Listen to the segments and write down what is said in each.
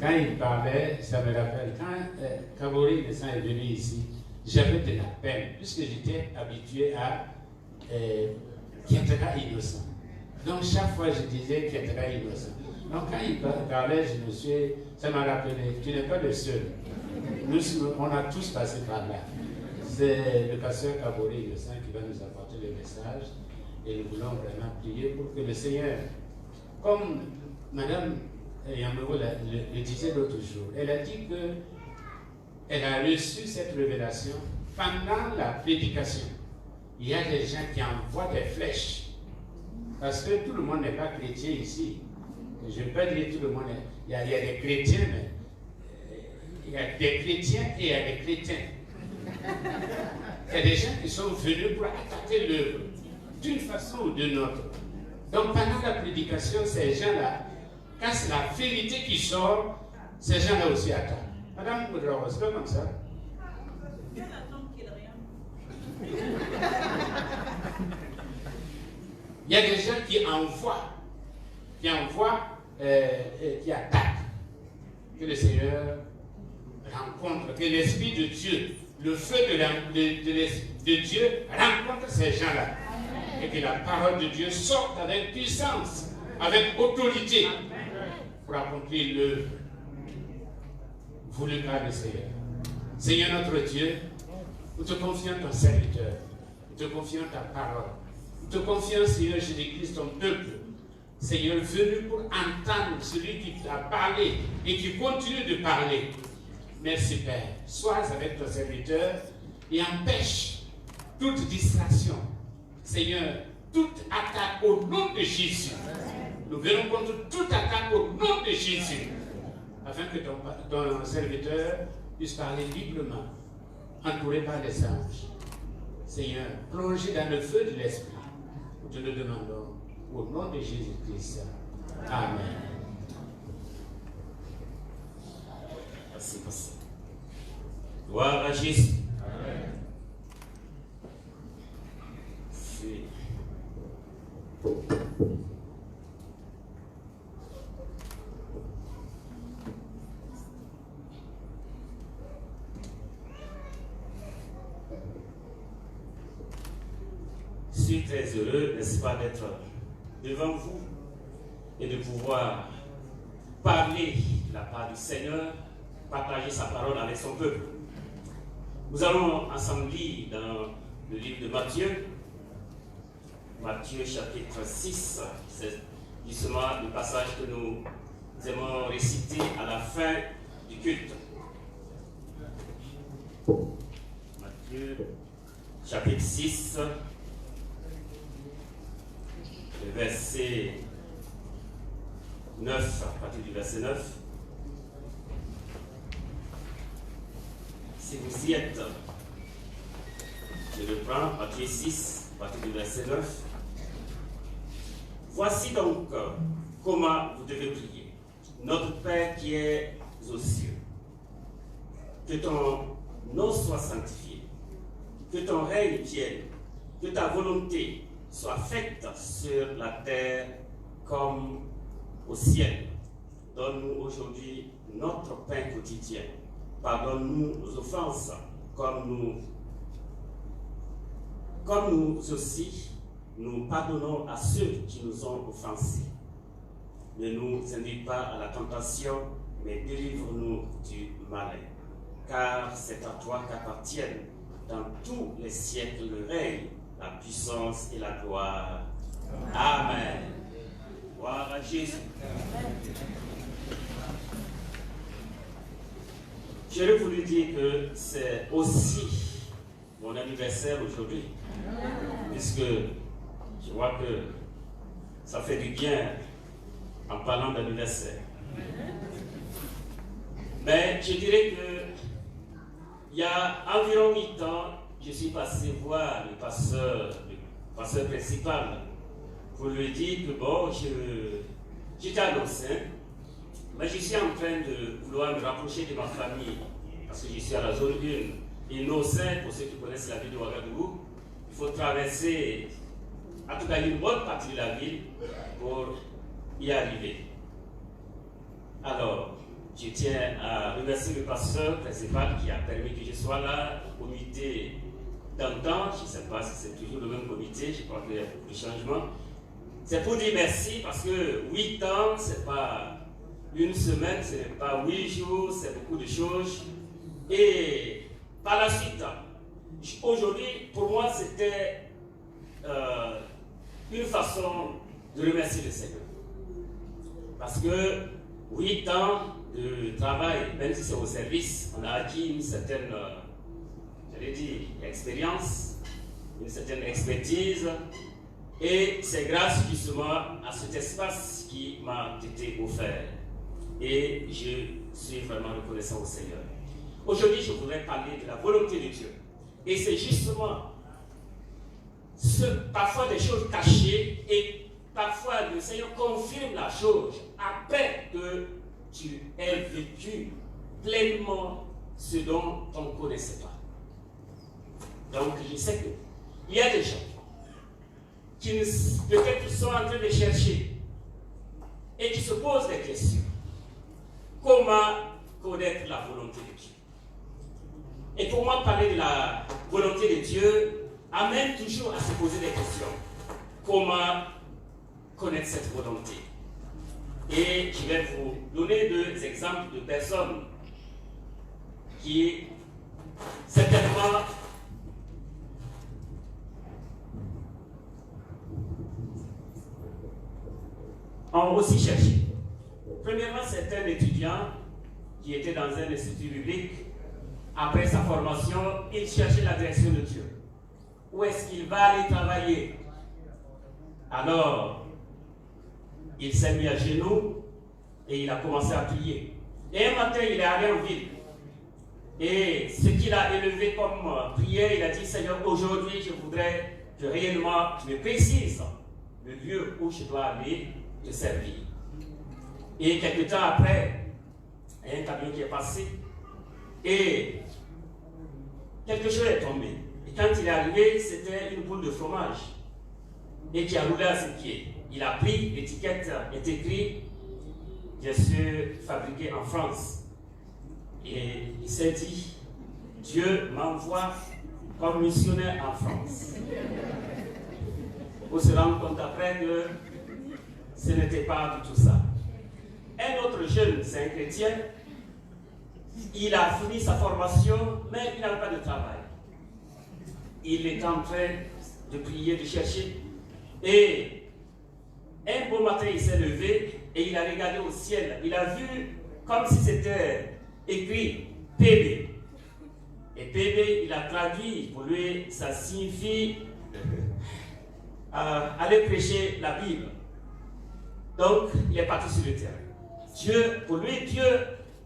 quand il parlait, ça me rappelle, quand Kabori Dessin est venu ici, j'avais de la peine, puisque j'étais habitué à Kiataka innocent. Donc chaque fois je disais Kiataka innocent. Donc quand il parlait, ça m'a rappelé, tu n'es pas le seul. Nous, on a tous passé par là. C'est le pasteur Kabori Innocent qui va nous apporter le message et nous voulons vraiment prier pour que le Seigneur, comme Madame Yambo le disait l'autre jour, elle a dit qu'elle a reçu cette révélation pendant la prédication. Il y a des gens qui envoient des flèches. Parce que tout le monde n'est pas chrétien ici. Je ne veux pas dire tout le monde. Il y a des chrétiens, mais il y a des chrétiens et il y a des chrétiens. Il y a des gens qui sont venus pour attaquer l'œuvre d'une façon ou d'une autre. Donc pendant la prédication, ces gens-là, quand c'est la vérité qui sort, ces gens-là aussi attaquent. Madame Koudrawa, c'est pas comme ça. Il y a des gens qui envoient, qui attaquent. Que le Seigneur rencontre, que l'Esprit de Dieu, le feu de Dieu rencontre ces gens-là. Et que la parole de Dieu sorte avec puissance, avec autorité, pour accomplir l'œuvre voulue par le Seigneur. Seigneur notre Dieu, nous te confions ton serviteur, nous te confions ta parole, nous te confions, Seigneur Jésus-Christ, ton peuple, Seigneur, venu pour entendre celui qui t'a parlé et qui continue de parler. Merci Père, sois avec ton serviteur et empêche toute distraction. Seigneur, toute attaque au nom de Jésus. Nous venons contre toute attaque au nom de Jésus, afin que ton serviteur puisse parler librement, entouré par les anges. Seigneur, plongé dans le feu de l'Esprit, nous te le demandons au nom de Jésus-Christ. Amen. Merci, merci. Gloire à Jésus. Amen. Je suis très heureux, n'est-ce pas, d'être devant vous et de pouvoir parler de la part du Seigneur, partager sa parole avec son peuple. Nous allons ensemble lire dans le livre de Matthieu, Matthieu chapitre 6, c'est justement le passage que nous aimons réciter à la fin du culte. Matthieu chapitre 6, le verset 9, à partir du verset 9. Si vous y êtes, je le prends, Matthieu 6, à partir du verset 9. Voici donc comment vous devez prier. Notre Père qui es aux cieux, que ton nom soit sanctifié, que ton règne vienne, que ta volonté soit faite sur la terre comme au ciel. Donne-nous aujourd'hui notre pain quotidien. Pardonne-nous nos offenses, comme nous aussi, nous pardonnons à ceux qui nous ont offensés. Ne nous induis pas à la tentation, mais délivre-nous du malin. Car c'est à toi qu'appartiennent dans tous les siècles le règne, la puissance et la gloire. Amen. Gloire à Jésus. J'aurais voulu dire que c'est aussi mon anniversaire aujourd'hui, puisque je vois que ça fait du bien en parlant d'anniversaire. Mais je dirais que il y a environ 8 ans, je suis passé voir le pasteur principal pour lui dire que bon, j'étais à Lausanne, mais je suis en train de vouloir me rapprocher de ma famille, parce que je suis à la zone 1. Et Lausanne, pour ceux qui connaissent la ville de Ouagadougou, il faut traverser, en tout cas une bonne partie de la ville pour y arriver. Alors, je tiens à remercier le pasteur principal qui a permis que je sois là, au comité d'antan. Je ne sais pas si c'est toujours le même comité, je crois qu'il y a beaucoup de changements. C'est pour dire merci parce que 8 ans, ce n'est pas une semaine, ce n'est pas 8 jours, c'est beaucoup de choses. Et par la suite, aujourd'hui, pour moi, c'était une façon de remercier le Seigneur. Parce que 8 ans de travail, même si c'est au service, on a acquis une certaine, j'allais dire, expérience, une certaine expertise. Et c'est grâce justement à cet espace qui m'a été offert. Et je suis vraiment reconnaissant au Seigneur. Aujourd'hui, je voudrais parler de la volonté de Dieu. Et c'est justement parfois des choses cachées et parfois le Seigneur confirme la chose après que tu aies vécu pleinement ce dont on ne connaissait pas. Donc je sais qu'il y a des gens qui peut-être sont en train de chercher et qui se posent des questions. Comment connaître la volonté de Dieu? Et pour moi, parler de la volonté de Dieu amène toujours à se poser des questions. Comment connaître cette volonté? Et je vais vous donner 2 exemples de personnes qui certainement ont aussi cherché. Premièrement, c'est un étudiant qui était dans un institut biblique. Après sa formation, il cherchait la direction de Dieu. Où est-ce qu'il va aller travailler? Alors, il s'est mis à genoux et il a commencé à prier. Et un matin, il est allé en ville. Et ce qu'il a élevé comme prière, il a dit: Seigneur, aujourd'hui, je voudrais que réellement tu me précises le lieu où je dois aller te servir. Et quelques temps après, il y a un camion qui est passé et quelque chose est tombé. Et quand il est arrivé, c'était une boule de fromage et qui a roulé à ses pieds. Il a pris, l'étiquette est écrite, bien sûr, fabriqué en France. Et il s'est dit: Dieu m'envoie comme missionnaire en France. Pour se rendre compte après que ce n'était pas du tout ça. Un autre jeune, c'est un chrétien, il a fini sa formation, mais il n'avait pas de travail. Il est en train de prier, de chercher. Et un beau matin, il s'est levé et il a regardé au ciel. Il a vu comme si c'était écrit PB. Et PB, il a traduit, pour lui, ça signifie aller prêcher la Bible. Donc, il est parti sur le terrain. Pour lui, Dieu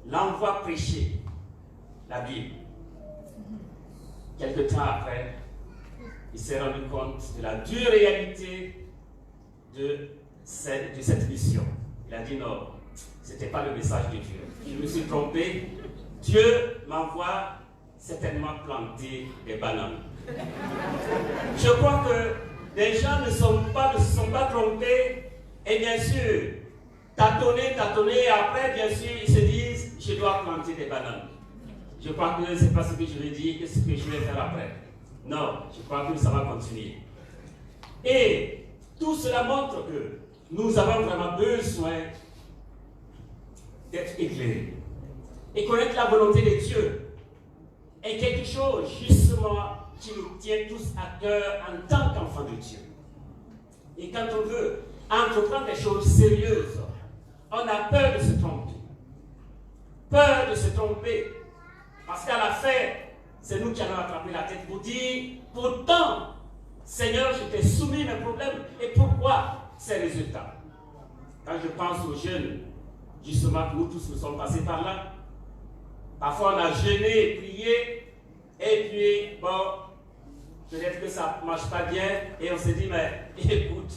l'envoie prêcher la Bible. Quelque temps après, il s'est rendu compte de la dure réalité de cette mission. Il a dit: non, ce n'était pas le message de Dieu. Je me suis trompé. Dieu m'envoie certainement planter des bananes. Je crois que les gens ne se sont pas trompés. Et bien sûr, tâtonner, et après, bien sûr, ils se disent: je dois planter des bananes. Je crois que ce n'est pas ce que je vais dire, qu'est-ce que je vais faire après. Non, je crois que ça va continuer. Et tout cela montre que nous avons vraiment besoin d'être éclairés. Et connaître la volonté de Dieu est quelque chose, justement, qui nous tient tous à cœur en tant qu'enfants de Dieu. Et quand on veut entreprendre des choses sérieuses, on a peur de se tromper. Peur de se tromper. Parce qu'à la fin, c'est nous qui allons attraper la tête pour dire: pourtant, Seigneur, je t'ai soumis mes problèmes. Et pourquoi ces résultats? Quand je pense aux jeunes, justement, nous tous nous sommes passés par là. Parfois, on a jeûné, prié, et puis, bon, peut-être que ça ne marche pas bien, et on se dit: mais écoute,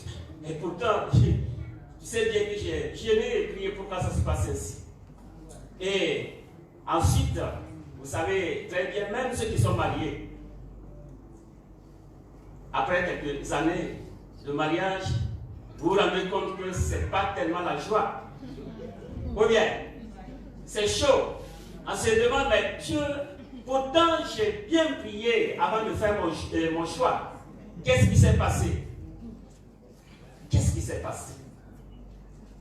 et pourtant, tu sais bien que j'ai jeûné et prié, pourquoi ça se passe ainsi? Et ensuite, vous savez très bien, même ceux qui sont mariés, après quelques années de mariage, vous vous rendez compte que ce n'est pas tellement la joie. Ou bien, c'est chaud. On se demande, mais Dieu, pourtant j'ai bien prié avant de faire mon choix. Qu'est-ce qui s'est passé? Qu'est-ce qui s'est passé?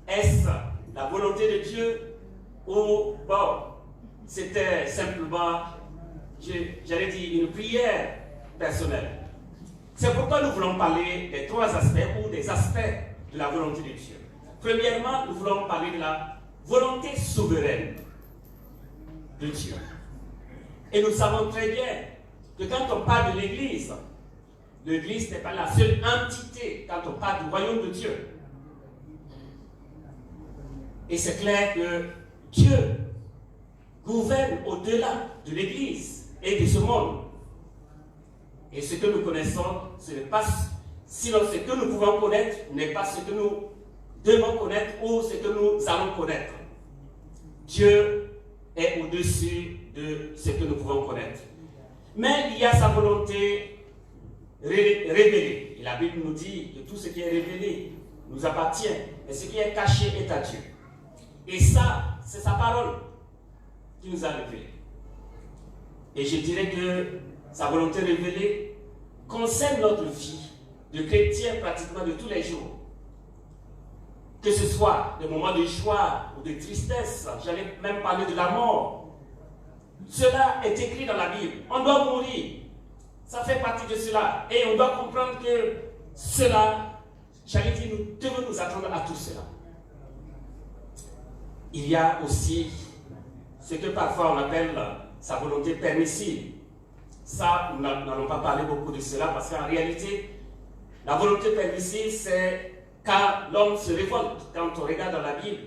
Est-ce la volonté de Dieu ou bon, c'était simplement, j'allais dire, une prière personnelle? C'est pourquoi nous voulons parler des trois aspects ou des aspects de la volonté de Dieu. Premièrement, nous voulons parler de la volonté souveraine de Dieu. Et nous savons très bien que quand on parle de l'Église, l'Église n'est pas la seule entité quand on parle du royaume de Dieu. Et c'est clair que Dieu gouverne au-delà de l'Église et de ce monde. Et ce que nous connaissons, ce n'est pas, sinon ce que nous pouvons connaître n'est pas ce que nous devons connaître ou ce que nous allons connaître. Dieu est au-dessus de ce que nous pouvons connaître. Mais il y a sa volonté révélée. Et la Bible nous dit que tout ce qui est révélé nous appartient. Et ce qui est caché est à Dieu. Et ça, c'est sa parole qui nous a révélé. Et je dirais que sa volonté révélée concerne notre vie de chrétien pratiquement de tous les jours. Que ce soit des moments de joie ou de tristesse, j'allais même parler de la mort. Cela est écrit dans la Bible. On doit mourir. Ça fait partie de cela. Et on doit comprendre que cela, j'allais dire, nous devons nous attendre à tout cela. Il y a aussi ce que parfois on appelle sa volonté permissive. Ça, nous n'allons pas parler beaucoup de cela parce qu'en réalité, la volonté permissive, c'est quand l'homme se révolte. Quand on regarde dans la Bible,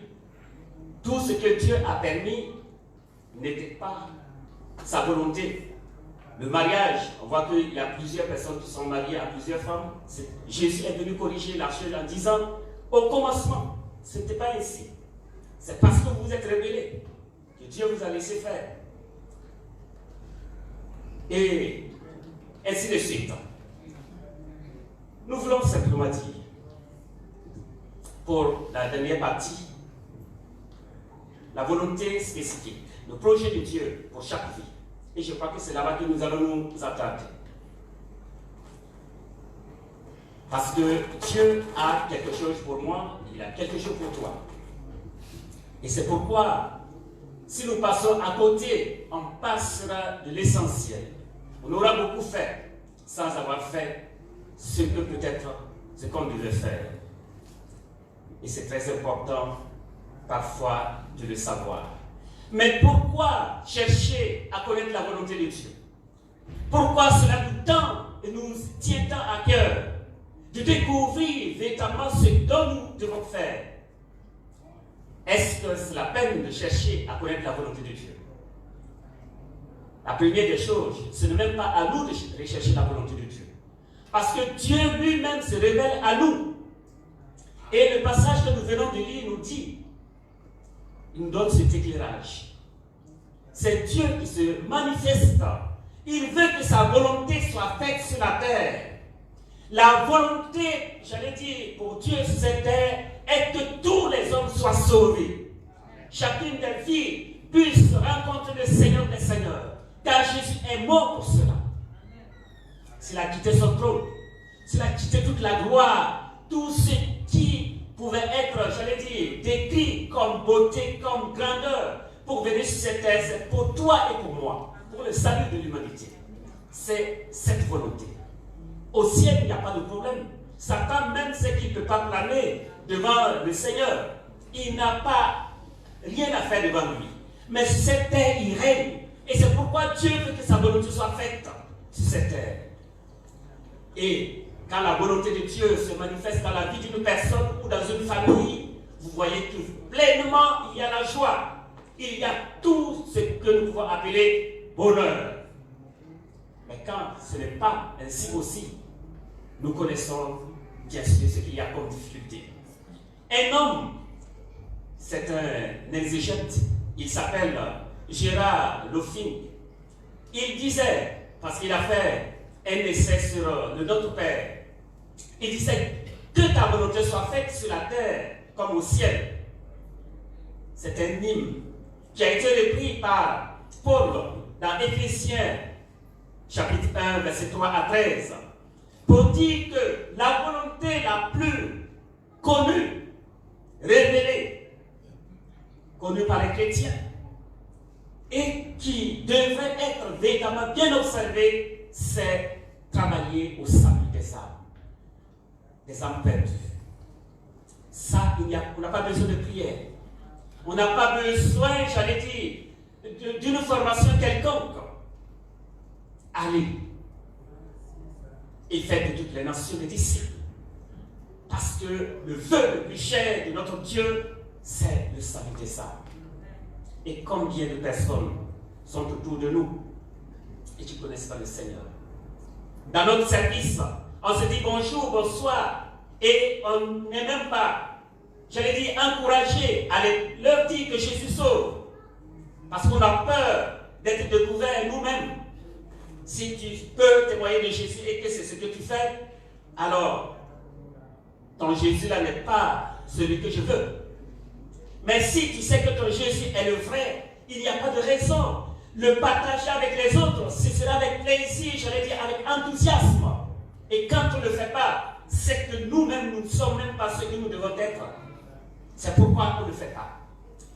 tout ce que Dieu a permis n'était pas sa volonté. Le mariage, on voit qu'il y a plusieurs personnes qui sont mariées à plusieurs femmes. Jésus est venu corriger la chose en disant, au commencement, ce n'était pas ainsi. C'est parce que vous vous êtes rebellés que Dieu vous a laissé faire. Et ainsi de suite. Nous voulons simplement dire, pour la dernière partie, la volonté spécifique, le projet de Dieu pour chaque vie. Et je crois que c'est là-bas que nous allons nous attarder. Parce que Dieu a quelque chose pour moi, il a quelque chose pour toi. Et c'est pourquoi, si nous passons à côté, on passera de l'essentiel. On aura beaucoup fait sans avoir fait ce que peut-être ce qu'on devait faire. Et c'est très important parfois de le savoir. Mais pourquoi chercher à connaître la volonté de Dieu? Pourquoi cela nous tend et nous tient tant à cœur de découvrir véritablement ce dont nous devons faire? Est-ce que c'est la peine de chercher à connaître la volonté de Dieu? La première des choses, ce n'est même pas à nous de rechercher la volonté de Dieu. Parce que Dieu lui-même se révèle à nous. Et le passage que nous venons de lire nous dit, il nous donne cet éclairage. C'est Dieu qui se manifeste. Il veut que sa volonté soit faite sur la terre. La volonté, j'allais dire, pour Dieu sur cette terre, est que tous les hommes soient sauvés. Chacune des filles puisse rencontrer le Seigneur des Seigneurs. Car Jésus est mort pour cela. S'il a quitté son trône, s'il a quitté toute la gloire, tout ce qui pouvait être, j'allais dire, décrit comme beauté, comme grandeur, pour venir sur cette terre, c'est pour toi et pour moi, pour le salut de l'humanité. C'est cette volonté. Au ciel, il n'y a pas de problème. Satan même sait qu'il ne peut pas planer devant le Seigneur. Il n'a pas rien à faire devant lui. Mais sur cette terre, il règne. Et c'est pourquoi Dieu veut que sa volonté soit faite sur cette terre. Et quand la volonté de Dieu se manifeste dans la vie d'une personne ou dans une famille, vous voyez que pleinement il y a la joie. Il y a tout ce que nous pouvons appeler bonheur. Mais quand ce n'est pas ainsi aussi, nous connaissons bien sûr ce qu'il y a comme difficulté. Un homme, c'est un exégète, il s'appelle Gérard Lofing. Il disait, parce qu'il a fait un essai sur le Notre Père, il disait que ta volonté soit faite sur la terre comme au ciel. C'est un hymne qui a été repris par Paul dans Éphésiens, chapitre 1, verset 3 à 13, pour dire que la volonté la plus connue, révélée, connue par les chrétiens, et qui devrait être véritablement bien observée, c'est travailler au salut des âmes perdues. Ça, on n'a pas besoin de prière. On n'a pas besoin, j'allais dire, d'une formation quelconque. Allez et faites de toutes les nations des disciples. Parce que le vœu le plus cher de notre Dieu, c'est le salut des âmes. Et combien de personnes sont autour de nous et qui ne connaissent pas le Seigneur. Dans notre service, on se dit bonjour, bonsoir, et on n'est même pas, j'allais dire, encouragé à leur dire que Jésus sauve. Parce qu'on a peur d'être découvert nous-mêmes. Si tu peux témoigner de Jésus et que c'est ce que tu fais, alors ton Jésus là n'est pas celui que je veux. Mais si tu sais que ton Jésus est le vrai, il n'y a pas de raison. Le partager avec les autres, ce sera avec plaisir, j'allais dire avec enthousiasme. Et quand on ne le fait pas, c'est que nous-mêmes, nous ne sommes même pas ce que nous devons être. C'est pourquoi on ne le fait pas.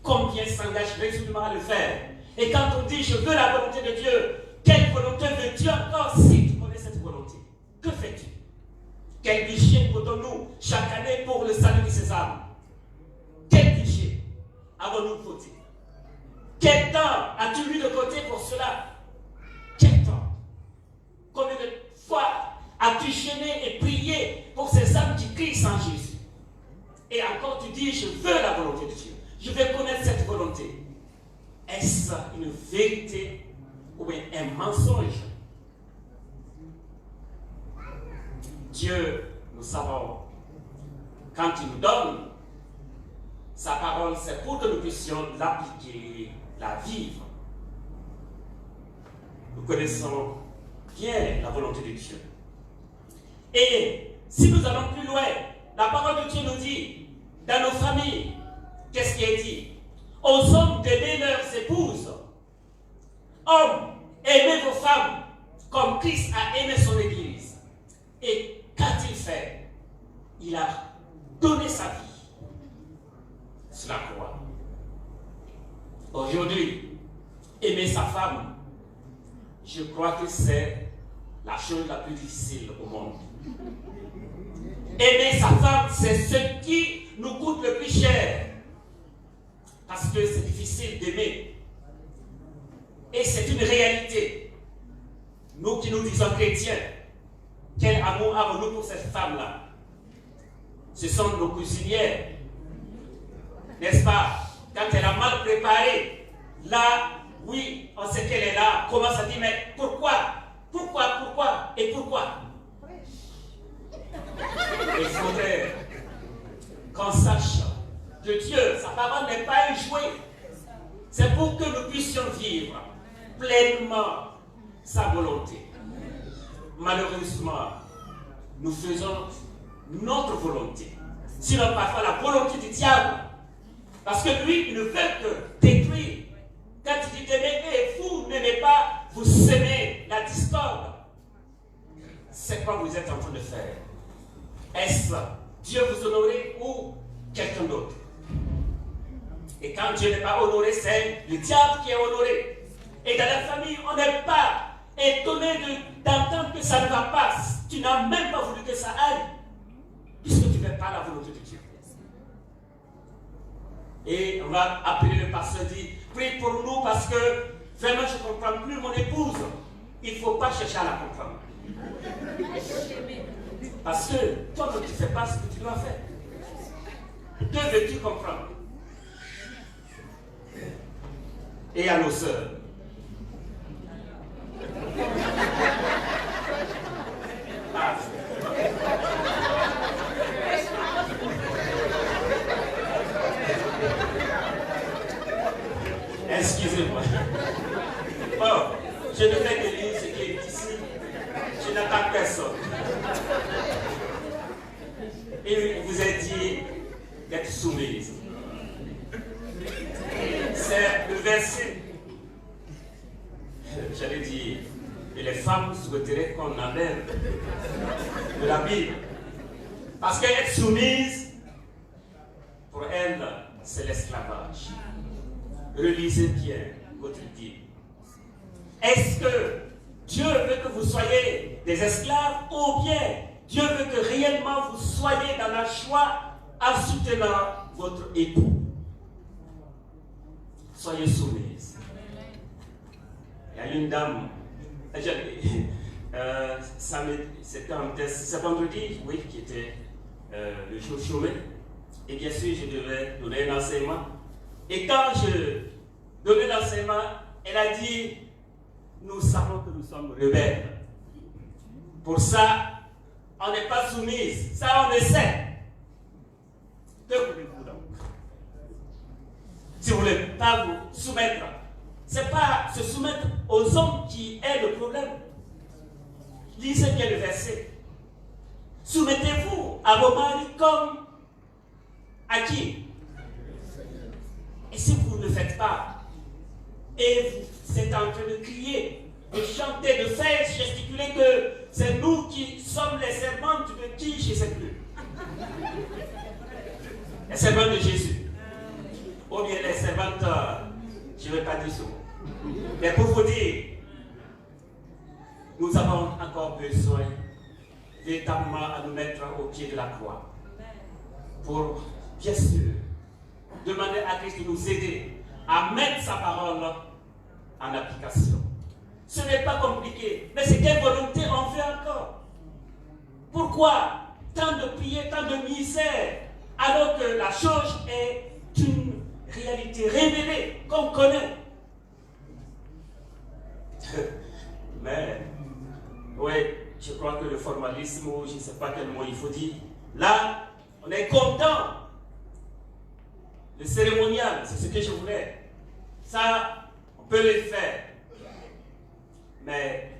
Combien s'engagent résolument à le faire? Et quand on dit je veux la volonté de Dieu, quelle volonté veux-tu encore si tu connais cette volonté? Que fais-tu? Quel budget potons-nous chaque année pour le salut de ces âmes? Quel budget avons-nous voté? Quel temps as-tu mis de côté pour cela? Quel temps? Combien de fois as-tu jeûné et prié pour ces âmes qui crient sans Jésus? Et encore tu dis, je veux la volonté de Dieu. Je veux connaître cette volonté. Est-ce une vérité ou bien un mensonge? Dieu, nous savons, quand il nous donne sa parole, c'est pour que nous puissions l'appliquer, la vivre. Nous connaissons bien la volonté de Dieu. Et si nous allons plus loin, la parole de Dieu nous dit, dans nos familles, qu'est-ce qui est dit? Aux hommes d'aimer leurs épouses. Hommes, aimez vos femmes comme Christ a aimé son Église. Et qu'a-t-il fait? Il a donné sa vie sur la croix. Aujourd'hui, aimer sa femme, je crois que c'est la chose la plus difficile au monde. Aimer sa femme, c'est ce qui nous coûte le plus cher. Parce que c'est difficile d'aimer. Et c'est une réalité. Nous qui nous disons chrétiens, quel amour avons-nous pour cette femme-là? Ce sont nos cuisinières. N'est-ce pas? Quand elle a mal préparé, là, oui, on sait qu'elle est là. On commence à dire, mais pourquoi? Et pourquoi? Il faudrait qu'on sache que Dieu, sa parole n'est pas un jouet. C'est pour que nous puissions vivre pleinement sa volonté. Malheureusement, nous faisons notre volonté. Sinon, parfois, la volonté du diable. Parce que lui, il ne veut que détruire. Quand il dit d'aimer et vous n'aimez pas, vous semez la discorde. C'est quoi vous êtes en train de faire? Est-ce Dieu vous honorer ou quelqu'un d'autre? Et quand Dieu n'est pas honoré, c'est le diable qui est honoré. Et dans la famille, on n'est pas étonné d'entendre que ça ne va pas. Tu n'as même pas voulu que ça aille, puisque tu ne fais pas la volonté de Dieu. Et on va appeler le pasteur, dit, prie pour nous parce que vraiment je ne comprends plus mon épouse. Il ne faut pas chercher à la comprendre. Parce que toi, tu ne fais pas ce que tu dois faire. Que veux-tu comprendre? Et à nos sœurs. Excusez-moi. Oh, je ne fais que lire ce qui est ici. Je n'attaque personne. Et il vous a dit d'être soumise. C'est le le verset, j'allais dire, et les femmes souhaiteraient qu'on enlève de la Bible. Parce qu'être soumise, pour elles, c'est l'esclavage. Relisez bien votre Bible. Est-ce que Dieu veut que vous soyez des esclaves ou bien Dieu veut que réellement vous soyez dans la joie en soutenant votre époux? Soyez soumise. Il y a une dame, c'était un test, c'est vendredi, oui, qui était le jour chômé. Et bien sûr, je devais donner l'enseignement. Et quand je donnais l'enseignement, elle a dit, nous savons que nous sommes rebelles. Pour ça, on n'est pas soumise. Ça, on le sait. Que voulez-vous donc? Si vous ne voulez pas vous soumettre, ce n'est pas se soumettre aux hommes qui est le problème. Lisez bien le verset. Soumettez-vous à vos maris comme à qui? Et si vous ne le faites pas, et vous êtes en train de crier, de chanter, de faire, gesticuler que c'est nous qui sommes les servantes de qui, je ne sais plus. Les servantes de Jésus. Ou bien les servantes, je ne vais pas dire ce mot. Mais pour vous dire, nous avons encore besoin véritablement à nous mettre au pied de la croix. Pour, bien sûr, demander à Christ de nous aider à mettre sa parole en application. Ce n'est pas compliqué, mais c'est quelle volonté on fait encore? Pourquoi tant de prières, tant de misère, alors que la chose est une réalité révélée qu'on connaît? Mais, oui, je crois que le formalisme, ou je ne sais pas quel mot il faut dire, là, on est content. Le cérémonial, c'est ce que je voulais. Ça, on peut le faire. Mais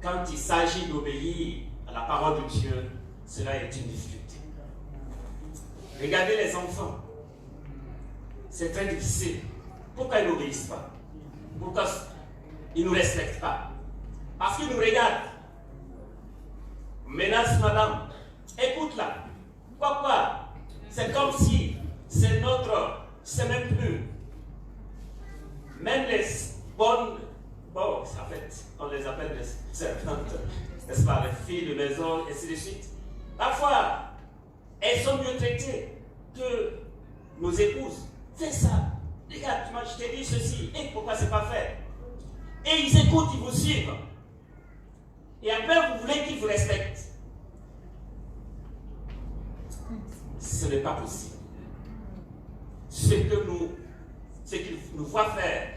quand il s'agit d'obéir à la parole de Dieu, cela est une difficulté. Regardez les enfants. C'est très difficile. Pourquoi ils n'obéissent pas? Pourquoi ils ne nous respectent pas? Parce qu'ils nous regardent. Menace madame. Écoute-la. Pourquoi? C'est comme si c'est notre, c'est même plus. Même les bonnes, bon, en fait, on les appelle des servantes, n'est-ce pas, les filles de maison, et ainsi de suite. Parfois, elles sont mieux traitées que nos épouses. Fais ça. Regarde, je t'ai dit ceci, et pourquoi c'est pas fait? Et ils écoutent, ils vous suivent. Et après, vous voulez qu'ils vous respectent. Ce n'est pas possible. Ce qu'il nous voit faire,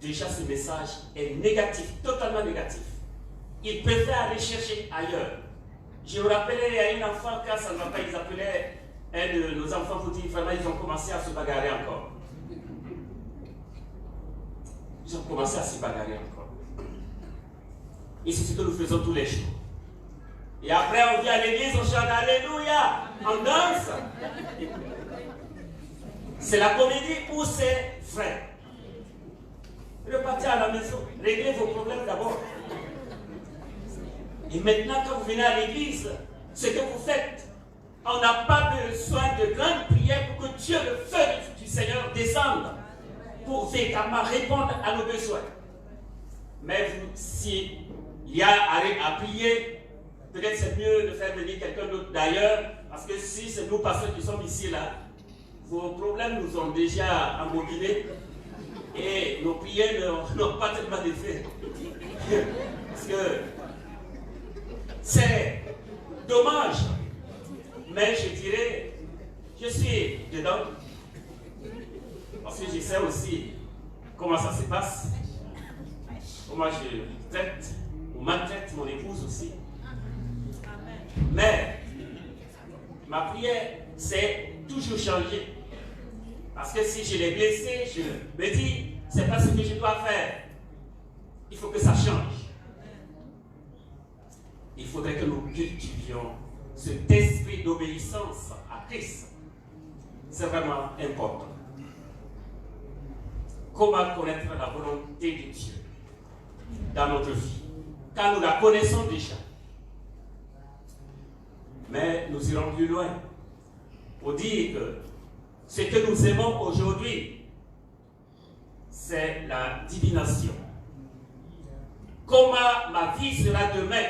déjà ce message est négatif, totalement négatif. Il préfère aller chercher ailleurs. Je me rappelais à un enfant, quand ça ne va pas, ils appelaient un de nos enfants pour dire vraiment, ils ont commencé à se bagarrer encore. Ils ont commencé à se bagarrer encore. Et c'est ce que nous faisons tous les jours. Et après, on vient à l'église, on chante Alléluia, on danse. C'est la comédie ou c'est vrai? Repartez à la maison, réglez vos problèmes d'abord. Et maintenant, quand vous venez à l'église, ce que vous faites, on n'a pas besoin de grandes prières pour que Dieu, le feu du Seigneur, descende pour véritablement répondre à nos besoins. Mais s'il y a à prier, peut-être c'est mieux de faire venir quelqu'un d'autre d'ailleurs, parce que si c'est nous pasteurs qui sommes ici là, vos problèmes nous ont déjà embobinés et nos prières n'ont pas tellement d'effet. Parce que c'est dommage. Mais je dirais, je suis dedans. Parce que je sais aussi comment ça se passe. Comment je traite ou maltraite mon épouse aussi. Mais ma prière, c'est toujours changer. Parce que si je l'ai blessé, je me dis, c'est pas ce que je dois faire. Il faut que ça change. Il faudrait que nous cultivions cet esprit d'obéissance à Christ. C'est vraiment important. comment connaître la volonté de Dieu dans notre vie, car nous la connaissons déjà. Mais nous irons plus loin pour dire que ce que nous aimons aujourd'hui, c'est la divination. Comment ma vie sera demain?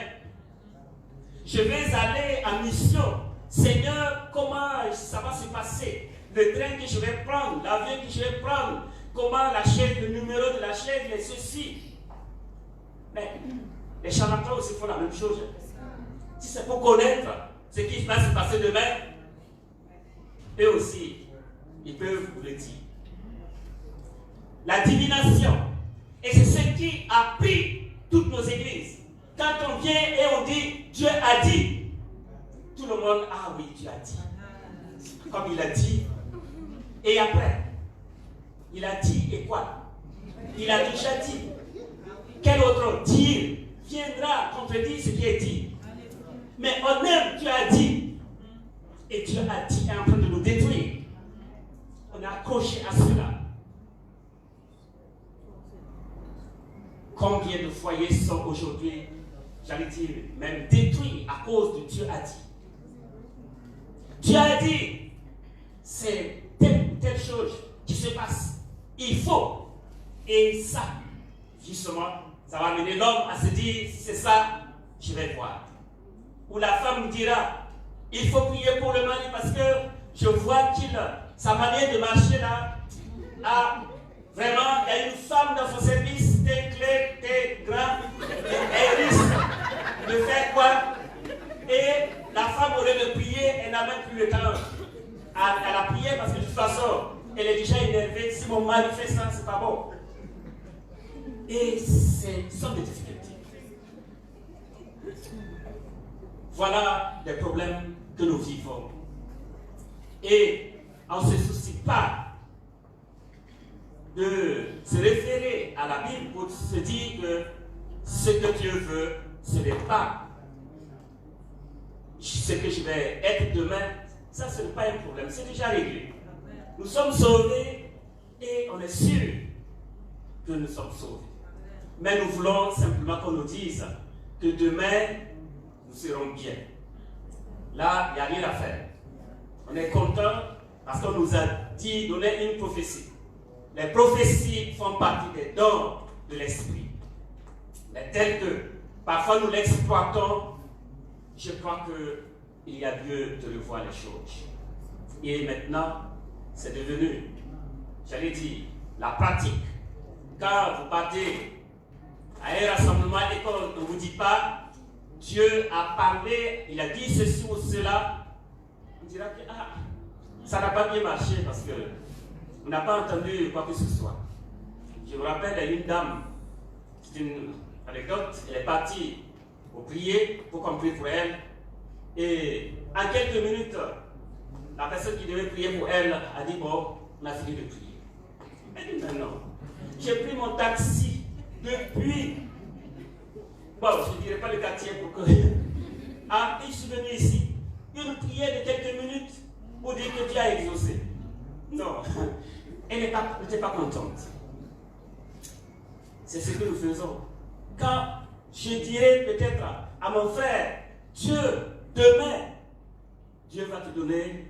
Je vais aller en mission. Seigneur, comment ça va se passer? Le train que je vais prendre, l'avion que je vais prendre, comment la chaise, le numéro de la chaise, et ceci. Mais les charlatans aussi font la même chose. Si c'est pour connaître ce qui va se passer demain, eux aussi, ils peuvent vous le dire. La divination, et c'est ce qui a pris toutes nos églises. Quand on vient et on dit Dieu a dit, tout le monde, ah oui, Dieu a dit. Comme il a dit. Et après, il a dit et quoi? Il a déjà dit. Quel autre dire viendra contredire ce qui est dit? Mais on aime, Dieu a dit. Et Dieu a dit est en train de nous détruire. On est accroché à cela. Combien de foyers sont aujourd'hui, j'allais dire, même détruits à cause de Dieu a dit. Dieu a dit, c'est telle chose qui se passe. Il faut. Et ça, justement, ça va amener l'homme à se dire, c'est ça, je vais voir. Ou la femme dira, il faut prier pour le mari parce que je vois qu'il, sa manière de marcher là, vraiment, il y a une femme dans son service, t'es clair, t'es grand, elle risque de faire quoi? Et la femme, au lieu de prier, elle n'a même plus le temps à la prier parce que de toute façon, elle est déjà énervée. Si mon mari fait ça, c'est pas bon. Et ce sont des difficultés. Voilà des problèmes que nous vivons. Et on ne se soucie pas de se référer à la Bible pour se dire que ce que Dieu veut, ce n'est pas ce que je vais être demain. Ça, ce n'est pas un problème, c'est déjà réglé. Nous sommes sauvés et on est sûr que nous sommes sauvés. Mais nous voulons simplement qu'on nous dise que demain, nous serons bien. Là, il n'y a rien à faire. On est content parce qu'on nous a dit, donné une prophétie. Les prophéties font partie des dons de l'esprit. Mais tel que parfois nous l'exploitons, je crois qu'il y a lieu de revoir les choses. Et maintenant, c'est devenu, j'allais dire, la pratique. Quand vous partez à un rassemblement à l'école, on ne vous dit pas, Dieu a parlé, il a dit ceci ou cela. On dira que ça n'a pas bien marché parce que on n'a pas entendu quoi que ce soit. Je me rappelle, il y a une dame, c'est une anecdote, elle est partie pour prier, pour qu'on prie pour elle. Et en quelques minutes, la personne qui devait prier pour elle a dit, bon, on a fini de prier. Elle dit, non, j'ai pris mon taxi depuis, bon, je ne dirais pas le quartier pour que... Ah, et je suis venu ici, une prière de quelques minutes pour dire que Dieu a exaucé. Non, elle n'était pas contente. C'est ce que nous faisons. Quand je dirais peut-être à mon frère, Dieu, demain, Dieu va te donner,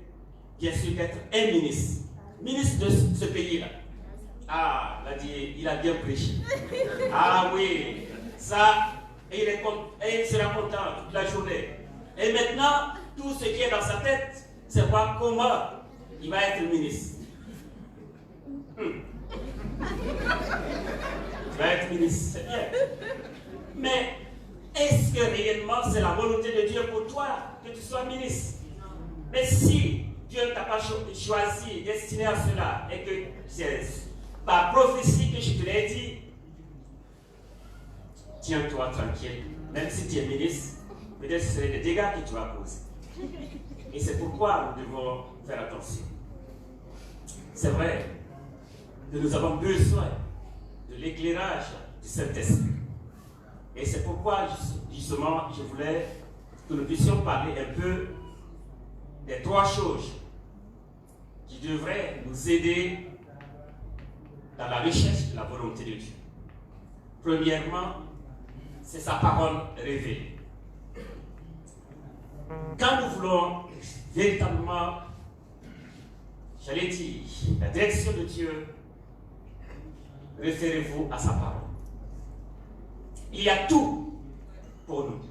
bien sûr, d'être un ministre. Ministre de ce pays-là. Ah, il a bien prêché. Ah oui, ça, il sera content toute la journée. Et maintenant, tout ce qui est dans sa tête, c'est voir comment il va être ministre. Il va être ministre, c'est bien. Mais est-ce que réellement c'est la volonté de Dieu pour toi que tu sois ministre? Mais si Dieu ne t'a pas choisi, destiné à cela, et que c'est par prophétie que je te l'ai dit, tiens-toi tranquille. Même si tu es ministre, peut-être ce seraient des dégâts que tu vas causer. Et c'est pourquoi nous devons faire attention. C'est vrai que nous avons besoin de l'éclairage du Saint-Esprit. Et c'est pourquoi, justement, je voulais que nous puissions parler un peu des trois choses qui devraient nous aider dans la recherche de la volonté de Dieu. Premièrement, c'est sa parole révélée. Quand nous voulons véritablement, j'allais dire, la direction de Dieu, référez-vous à sa parole. Il y a tout pour nous.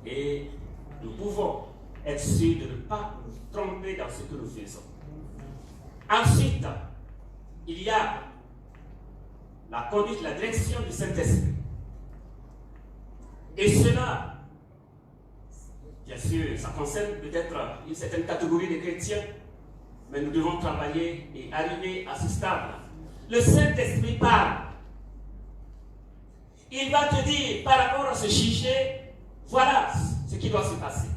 Et nous pouvons être sûrs de ne pas nous tromper dans ce que nous faisons. Ensuite, il y a la conduite, la direction du Saint-Esprit. Et cela, bien sûr, ça concerne peut-être une certaine catégorie de chrétiens, mais nous devons travailler et arriver à ce stade. Le Saint-Esprit parle. Il va te dire, par rapport à ce sujet, voilà ce qui doit se passer.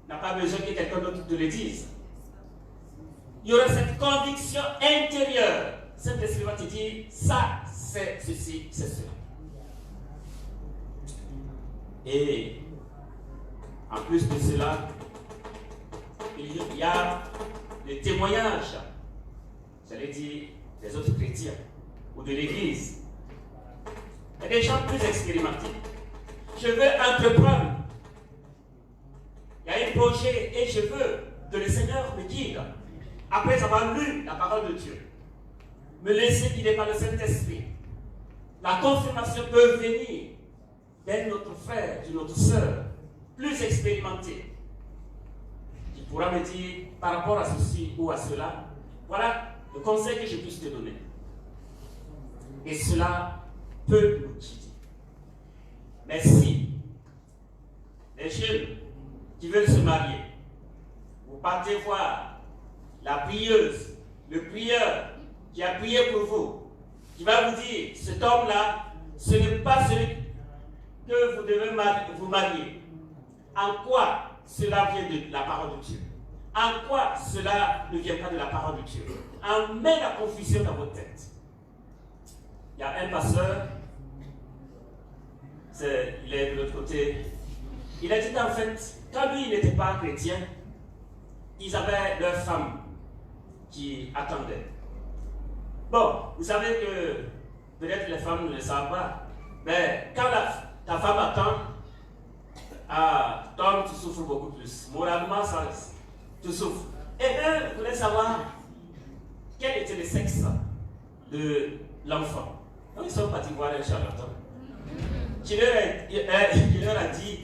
Il n'a pas besoin que quelqu'un d'autre te le dise. Il y aura cette conviction intérieure. Saint-Esprit va te dire, ça, c'est ceci, c'est cela. Et en plus de cela, il y a les témoignages, j'allais dire, des autres chrétiens ou de l'Église. Il y a des gens plus expérimentés. Je veux entreprendre. Il y a un projet et je veux que le Seigneur me guide. Après avoir lu la parole de Dieu, me laisser guider par le Saint-Esprit. La confirmation peut venir d'un autre frère, d'une autre sœur, plus expérimenté, qui pourra me dire par rapport à ceci ou à cela, voilà le conseil que je puisse te donner. Et cela peut nous guider. Mais si les jeunes qui veulent se marier, vous partez voir la prieuse, le prieur qui a prié pour vous, qui va vous dire, cet homme-là, ce n'est pas celui que vous devez vous marier. En quoi cela vient de la parole de Dieu? En quoi cela ne vient pas de la parole de Dieu? En met la confusion dans votre tête. Il y a un pasteur, il est de l'autre côté, il a dit qu'en fait, quand lui il n'était pas chrétien, ils avaient leur femme qui attendait. Bon, vous savez que peut-être les femmes ne le savent pas, mais quand ta femme attend, toi tu souffres beaucoup plus. Moralement, tu souffres. Et eux voulaient savoir quel était le sexe de l'enfant. Donc ils sont partis voir un charlatan. Qui leur a dit,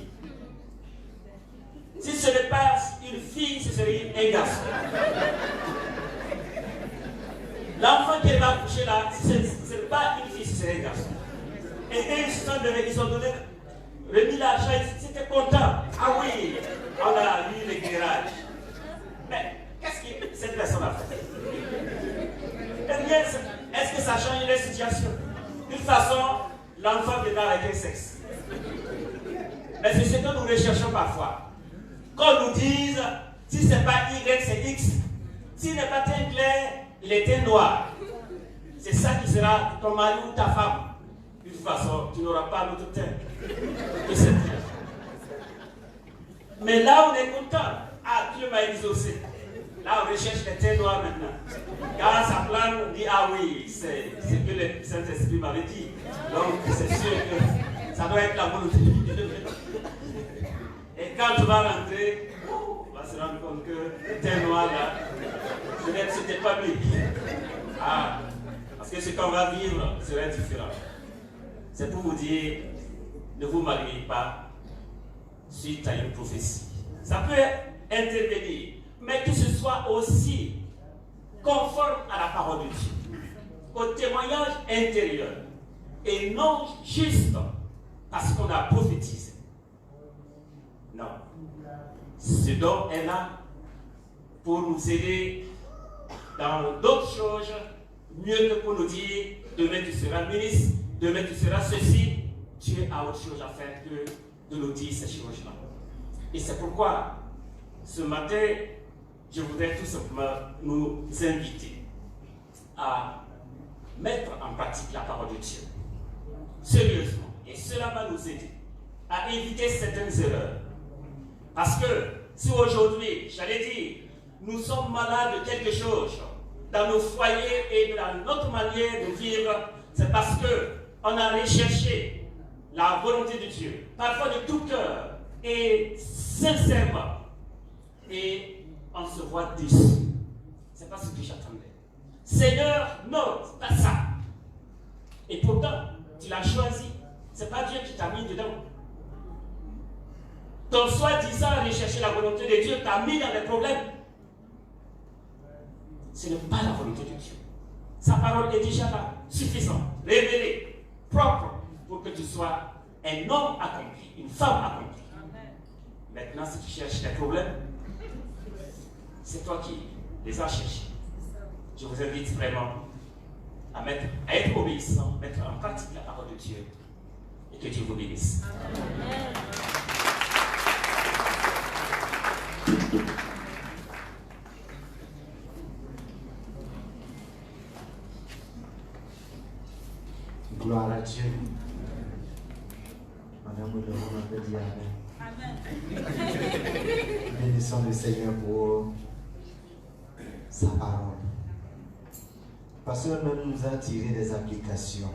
si ce n'est pas une fille, ce serait un garçon. L'enfant qu'elle va coucher là, ce n'est pas une fille, ce serait un garçon. Et eux, ils ont donné, remis l'argent, ils étaient contents. Ah oui, on a eu l'éclairage. Mais qu'est-ce que cette personne a fait? Eh bien, est-ce que ça change la situation? De toute façon, l'enfant viendra avec un sexe. Mais c'est ce que nous recherchons parfois. Qu'on nous dise, si ce n'est pas Y, c'est X. S'il n'est pas teint clair, il est teint noir. C'est ça qui sera ton mari ou ta femme. De toute façon, tu n'auras pas l'autre teint que cette teint. Mais là, on est content. Ah, Dieu m'a exaucé. Là, on recherche les teints noirs maintenant. Quand ça plane, on dit, ah oui, c'est ce que le Saint-Esprit m'avait dit. Donc, c'est sûr que ça doit être la volonté de Dieu. Et quand tu vas rentrer, on va se rendre compte que le teint noir là, peut-être c'était pas lui. Ah, parce que ce qu'on va vivre sera différent. C'est pour vous dire, ne vous mariez pas suite à une prophétie. Ça peut intervenir, mais que ce soit aussi conforme à la parole de Dieu, au témoignage intérieur, et non juste parce qu'on a prophétisé. Non. Ce don est là pour nous aider dans d'autres choses, mieux que pour nous dire demain tu seras ministre, demain tu seras ceci. Dieu a autre chose à faire que de nous dire ces choses-là. Et c'est pourquoi ce matin, je voudrais tout simplement nous inviter à mettre en pratique la parole de Dieu. Sérieusement. Et cela va nous aider à éviter certaines erreurs. Parce que si aujourd'hui, j'allais dire, nous sommes malades de quelque chose, dans nos foyers et dans notre manière de vivre, c'est parce qu'on a recherché la volonté de Dieu, parfois de tout cœur et sincèrement. Et on se voit déçu. Ce n'est pas ce que j'attendais. Seigneur, non, c'est pas ça. Et pourtant, tu l'as choisi. Ce n'est pas Dieu qui t'a mis dedans. Ton soi-disant rechercher la volonté de Dieu t'a mis dans des problèmes. Ce n'est pas la volonté de Dieu. Sa parole est déjà là, suffisante, révélée, propre, pour que tu sois un homme accompli, une femme accomplie. Maintenant, si tu cherches des problèmes, c'est toi qui les as cherchés. Je vous invite vraiment à être obéissant, mettre en pratique la parole de Dieu et que Dieu vous bénisse. Amen. Gloire à Dieu. Madame, nous devons un peu dire Amen. Bénissons le Seigneur pour sa parole. Parce que nous a tiré des applications.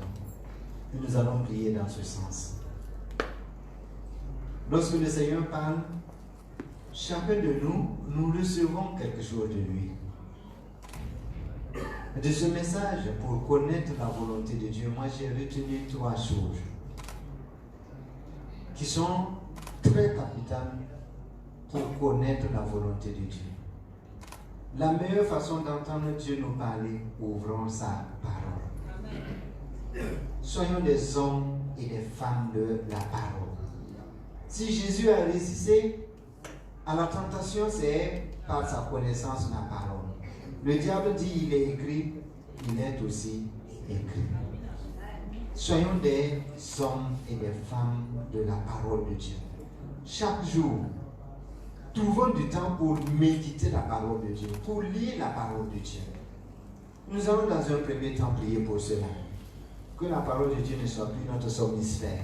Et nous allons prier dans ce sens. Lorsque le Seigneur parle, chacun de nous recevons quelque chose de lui. De ce message, pour connaître la volonté de Dieu, moi j'ai retenu 3 choses qui sont très capitales pour connaître la volonté de Dieu. La meilleure façon d'entendre Dieu nous parler, ouvrons sa parole. Amen. Soyons des hommes et des femmes de la parole. Si Jésus a résisté à la tentation, c'est par sa connaissance de la parole. Le diable dit il est écrit, il est aussi écrit. Soyons des hommes et des femmes de la parole de Dieu. Chaque jour, trouvons du temps pour méditer la parole de Dieu, pour lire la parole de Dieu. Nous allons dans un premier temps prier pour cela. Que la parole de Dieu ne soit plus notre somnifère,